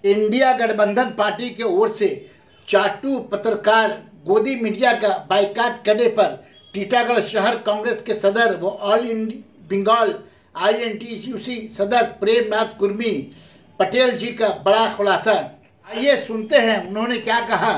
India गठबंधन party की ओर से चाटू पत्रकार गोदी मीडिया का बाइकाट करने पर टीटागढ़ शहर कांग्रेस के सदर व ऑल बंगाल INTUC सदर प्रेमनाथ कुर्मी पटेल जी का बड़ा खुलासा। आइए सुनते हैं उन्होंने क्या कहा।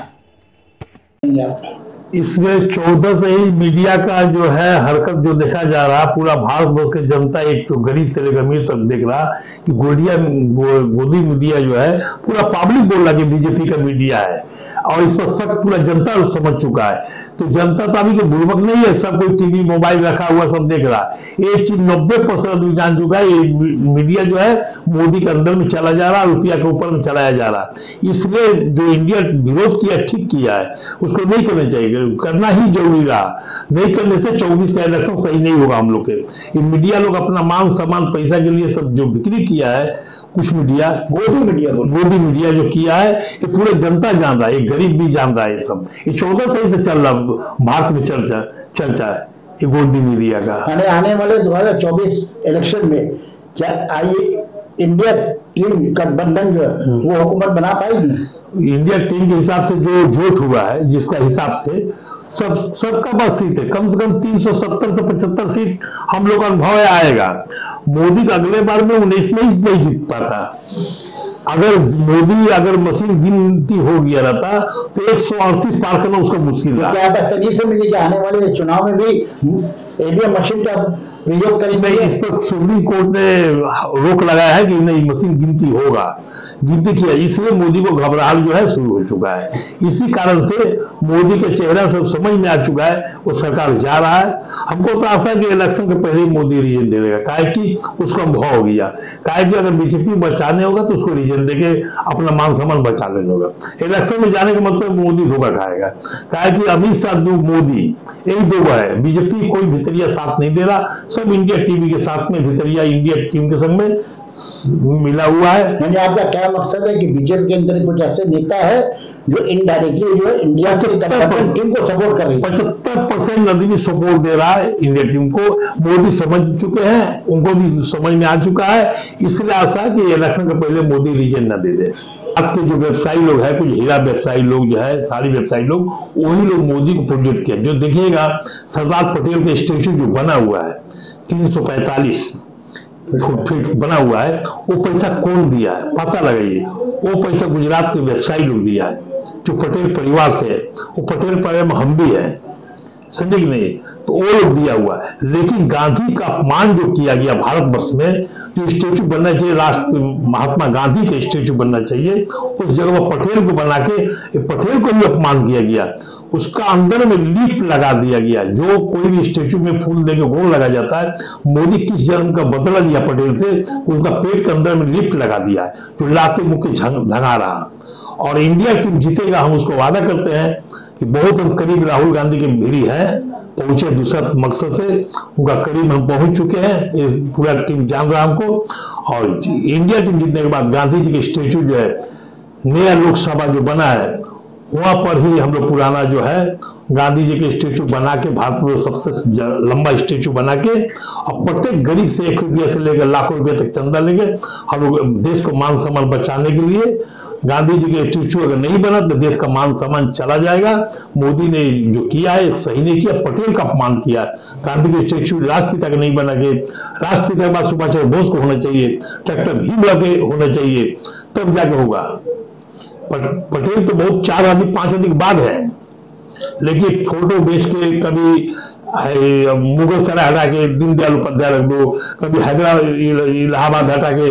इसमें 14 से ही मीडिया का जो है हरकत जो देखा जा रहा, पूरा भारतवर्ष की जनता एक तो गरीब से लेकर अमीर तक देख रहा कि गोदी मीडिया जो है पूरा पब्लिक बोल रहा कि बीजेपी का मीडिया है और इस पर शक पूरा जनता समझ चुका है। तो जनता तो अभी के बुर्बक नहीं है, सब कोई टीवी मोबाइल रखा हुआ सब देख रहा है। एक चीज 90% आदमी जान चुका है, ये मीडिया जो है मोदी के अंदर में चला जा रहा है, रुपया के ऊपर में चलाया जा रहा है। इसलिए जो इंडिया विरोध किया ठीक किया है, उसको नहीं करना चाहिए, करना ही जरूरी रहा। नहीं करने से 24 का इलेक्शन सही नहीं होगा। हम लोग के मीडिया लोग अपना मान सम्मान पैसा के लिए सब जो बिक्री किया है, कुछ मीडिया गोदी मीडिया जो किया है, ये पूरे जनता जान रहा है, ये गरीब भी जान रहा है। ये सब ये 14 सही से चल रहा, भारत में चर्चा है ये गोदी मीडिया का। आने वाले 2024 इलेक्शन में क्या इंडिया टीम गठबंधन जो है वो हुकूमत बना पाएगी? इंडिया टीम के हिसाब से जो वोट हुआ है, जिसका हिसाब से सबका पास सीट है, कम से कम 370 से 75 सीट हम लोग का अनुभव आएगा। मोदी का अगले बार में 19 में ही नहीं जीत पाता। अगर मशीन गिनती हो गया रहता तो 138 पार करना उसका मुश्किल था। क्या आने वाले चुनाव में भी ईवीएम मशीन का प्रयोग करेंगे? इस पर सुप्रीम कोर्ट ने रोक लगाया है कि नहीं, मशीन गिनती किया, इसलिए मोदी को घबराहट जो है शुरू हो चुका है। इसी कारण से मोदी का चेहरा सब समझ में आ चुका है, वो सरकार जा रहा है। हमको तो आशा है कि इलेक्शन के पहले ही मोदी रीजन दे देगा, काहे कि उसका अनुभव हो गया। काहे कि अगर बीजेपी बचाने होगा तो उसको रीजन देके अपना मान सम्मान बचा लेना होगा। इलेक्शन में जाने का मतलब मोदी धोखा खाएगा। काहे कि अमित शाह मोदी यही दो है, बीजेपी कोई भितरिया साथ नहीं दे रहा, सब इंडिया टीवी के साथ में भितरिया इंडिया टीम के संग में मिला हुआ है। यानी आपका क्या मकसद है कि बीजेपी के अंदर कुछ ऐसे नेता है जो इनडायरेक्टली जो इंडिया टीम को सपोर्ट कर रही है? 75% आदमी सपोर्ट दे रहा है इंडिया टीम को। मोदी समझ चुके हैं, उनको भी समझ में आ चुका है। इसलिए आशा है कि इलेक्शन के पहले मोदी रीजन न दे दे। आपके जो व्यवसायी लोग हैं, कुछ हीरा व्यवसायी लोग जो है, सारी व्यवसायी लोग, वही लोग मोदी को प्रोजेक्ट किया। जो देखिएगा सरदार पटेल का स्टेचू जो बना हुआ है 345 फीट बना हुआ है, वो पैसा कौन दिया है पता लगाइए। वो पैसा गुजरात के व्यवसायी लोग दिया है, जो पटेल परिवार से है। वो पटेल परिवार में हम भी है, समझे कि नहीं? तो वो लोग दिया हुआ है। लेकिन गांधी का अपमान जो किया गया भारतवर्ष में, जो स्टेचू बनना चाहिए राष्ट्र महात्मा गांधी का स्टेचू बनना चाहिए, उस जगह पर पटेल को बना के पटेल को भी अपमान किया गया। उसका अंदर में लिप लगा दिया गया। जो कोई भी स्टेचू में फूल देके गोल लगा जाता है, मोदी किस जन्म का बदला लिया पटेल से, उनका पेट के अंदर में लिप लगा दिया है, जो लाते मुख धंगा रहा। और इंडिया टीम जीतेगा, हम उसको वादा करते हैं कि बहुत हम करीब राहुल गांधी के भिड़ी है पहुंचे दूसरा मकसद से, उनका करीब हम पहुंच चुके हैं। ये पूरा टीम जान रहा हमको। और इंडिया टीम जीतने के बाद गांधी जी के स्टेचू जो है नया लोकसभा जो बना है, वहां पर ही हम लोग पुराना जो है गांधी जी के स्टेचू बना के, भारत में सबसे लंबा स्टेचू बना के, और प्रत्येक गरीब से 1 रुपया से लेकर लाखों रुपये तक चंदा लेंगे। हम लोग देश को मान सम्मान बचाने के लिए, गांधी जी के स्टेचू अगर नहीं बना तो देश का मान सम्मान चला जाएगा। मोदी ने जो किया है सही नहीं किया, पटेल का अपमान किया। गांधी के स्टेचू राष्ट्रपिता का नहीं बना के, राष्ट्रपिता के बाद सुभाष चंद्र बोस को होना चाहिए, डॉक्टर भीमराव के होना चाहिए, तब जाके होगा। पटेल तो बहुत 4 आदमी 5 आदमी के बाद है, लेकिन फोटो बेच के कभी मुगल सराय हटा के दीनदयाल उपाध्याय रख दो, कभी हैदराबाद इलाहाबाद हटा के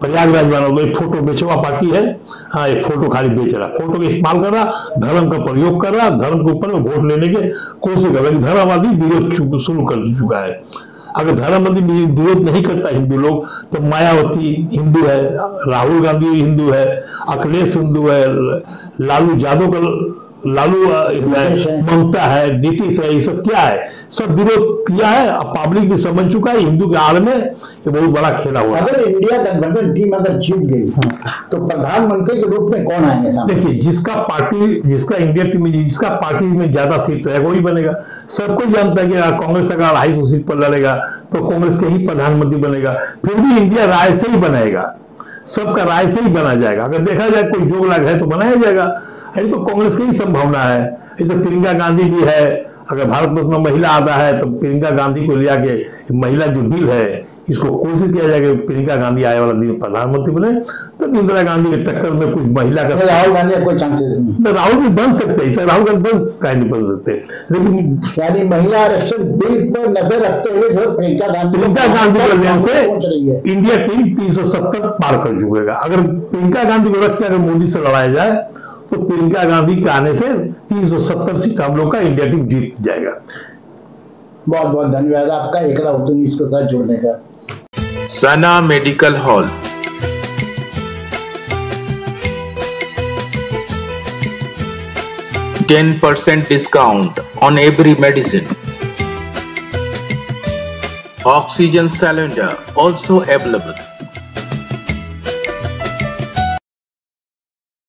प्रयागराज बना दो। फोटो बेचवा पार्टी है। हाँ, ये फोटो खाली बेच रहा, फोटो का इस्तेमाल कर रहा, धर्म का प्रयोग कर रहा, धर्म के ऊपर वोट लेने के कोशिश कर रहा। धर्मवादी विरोध शुरू कर चुका है। अगर धर्मवादी विरोध नहीं करता हिंदू लोग, तो मायावती हिंदू है, राहुल गांधी हिंदू है, अखिलेश हिंदू है, लालू ममता है, नीतीश है, ये सब क्या है, सब विरोध किया है। अब पब्लिक भी समझ चुका है हिंदू के आड़ में ये बहुत बड़ा खेला हुआ है। अगर इंडिया गठबंधन टीम अगर जीत गई तो प्रधानमंत्री के रूप में कौन आएंगे? देखिए, जिसका इंडिया टीम में जिसका पार्टी में ज्यादा सीट रहेगा वही बनेगा। सबको जानता है कि कांग्रेस अगर 250 सीट पर लड़ेगा तो कांग्रेस के ही प्रधानमंत्री बनेगा। फिर भी इंडिया राय से ही बनेगा। सबका राय से ही बना जाएगा। अगर देखा जाए कोई जोगलाग है तो बनाया जाएगा, ये तो कांग्रेस की ही संभावना है। जैसे प्रियंका गांधी भी है, अगर भारत वर्ष में महिला आता है तो प्रियंका गांधी को लिया के महिला जो बिल है इसको कोशिश किया जाएगा, प्रियंका गांधी आए वाला दिन प्रधानमंत्री बने, तब इंदिरा गांधी के टक्कर में कुछ महिला का राहुल गांधी कोई चांसेस नहीं। राहुल भी बन सकते हैं, राहुल गांधी नहीं बन सकते, लेकिन यानी महिला आरक्षण बिल पर नजर रखते हुए जो प्रियंका गांधी को लेने से इंडिया टीम 370 पार कर चुकेगा। अगर प्रियंका गांधी को रखते अगर मोदी से लड़ाया जाए तो प्रियंका गांधी के आने से 370 सीट हम लोग का इंडिया टीम जीत जाएगा। बहुत बहुत धन्यवाद आपका एकला उर्दू न्यूज के साथ जुड़ने का। सना medical hall, %10 discount on every medicine. Oxygen cylinder also available.